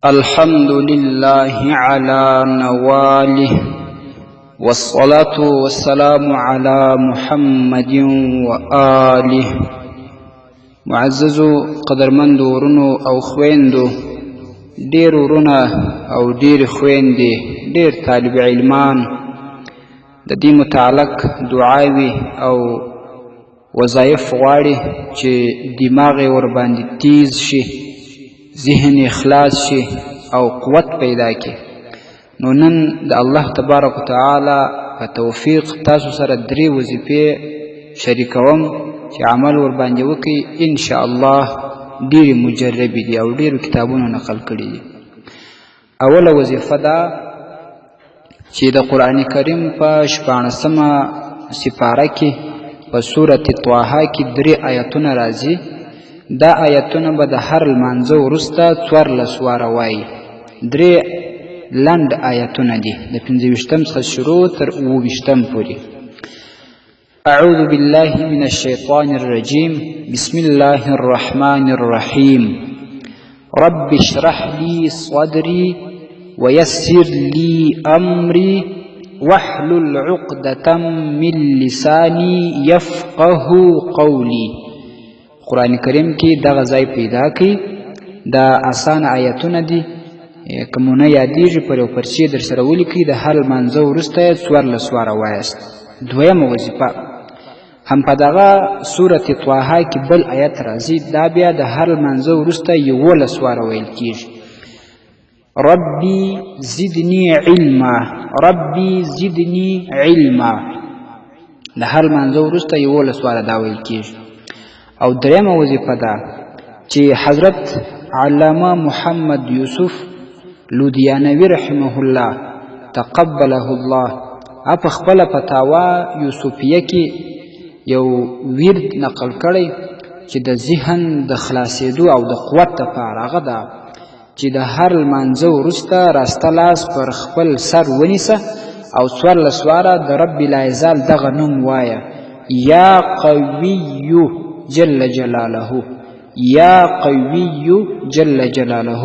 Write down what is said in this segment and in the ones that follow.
الحمد لله على نواله والصلاة والسلام على محمد وآله. معززو قدرمندو ورونو او خويندو، ډیر ورونه او ډیر خويندې، ډیر طالب علمان د دې متعلق دعاوي او وظایف غواړي چې دماغ ور باندې تیز شي، ذهن اخلاص شي او قوت پیدا کړي. نو نن د الله تبارک وتعالى په توفیق تاسو سره درې وظیفې شریکوم چې عمل ور باندې وکړي. ان شاء الله ډېرې مجربې دي او ډېرو کتابونو نقل کړي دي. اوله وظیفه ده چې د قرآن کریم په 14مه سپاره کې په سورة طه کې 3 آیتونه راځي. دا آیتونه به د هر لمانځه وروسته 14 واره وایي. 3 لنډ آیتونه دي، د 25 څخه شروع تر 29 پورې. اعوذ بالله من الشیطان الرجیم، بسم الله الرحمن الرحیم. رب اشرح لي صدري ويسر لي أمري واحلل عقدة من لساني يفقه قولي. قرآن کریم کې دغه ځای پیدا کړي. دا آسان آیتونه دي، کومونه یادېږي پر یو پرچې در سره ولیکئ. د هر لمانځه وروسته یې 14 واره وایاست. دویمه وظیفه هم په دغه سورة طه کې بل آیت راځي. دا بیا د هر لمانځه وروسته 11 واره ویل کېږي. ربي زدني علما، ربي زدني علما. د هر لمانځه وروسته 11 واره دا ویل کېږي. او دریمه وظیفه ده چې حضرت علامه محمد یوسف لودیانوی رحمه الله تقبله الله په خپله فتاوا یوسفیه کې یو ورد نقل کړی چې د ذهن د خلاصېدو او د قوت لپاره هغه ده چې د هر لمانځه وروسته راسته لاس پر خپل سر ونیسه او 14 واره د رب لا یزال دغه نوم وایه: یا قویو جل جلاله، یا قوی جل جلاله.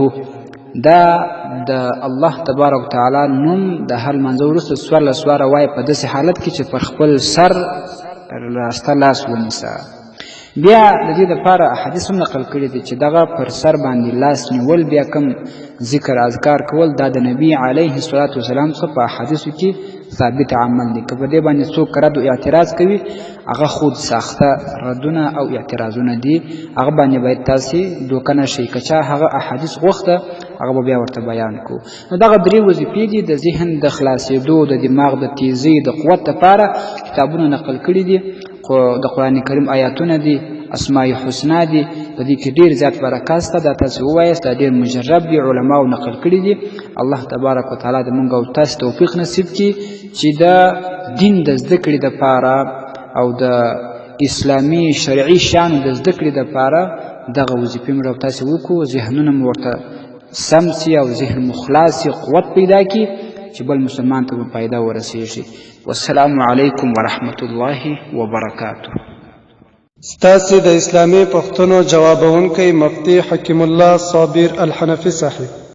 دا د الله تبارک تعالی نوم د هر لمانځه وروسته 14 واره وایي په داسې حالت کې چې پر خپل سر راسته لاس ونیسه. بیا د دې دپاره احادیث هم نقل کړي دي چې دغه پر سر باندې لاس نیول، بیا کوم ذکر اذکار کول، دا د نبی علیه الصلاة والسلام څخه په احادیثو کې ثابت عمل دی. که په دې باندې څوک رد او اعتراض کوي، هغه خود ساخته ردونه او اعتراضونه دي. هغه باندې باید تاسې دوکه نه شئ. که چا هغه احادیث غوښته، هغه به بیا ورته بیان کړو. نو دغه 3 وظیفې دي د ذهن د خلاصېدو، د دماغ د تیزۍ، د قوت لپاره کتابونه نقل کړي دي. د قرآن کریم آیاتونه دي، اسماء حسنا دي، په دې کې ډېر زیات برکات شته. دا تاسې ووایاست، دا ډېر مجرب دي، علماو نقل کړي دي. الله تبارک وتعالی د موږ او تاسې توفیق نصیب کړي چې د دین د زده کړې دپاره او د اسلامي شرعي شیانو د زده کړې دپاره دغه وظیفې موږ او تاسې وکړو. ذهنونه مو ورته سم سي او ذهن مو خلاص سي، قوت پیدا کړي چې بل مسلمان ته به فایده ورسېږي. والسلام علیکم ورحمة الله وبرکاته. ستاسې د اسلامي پوښتنو جوابونکی مفتي حکیم الله صابر الحنفي صاحب.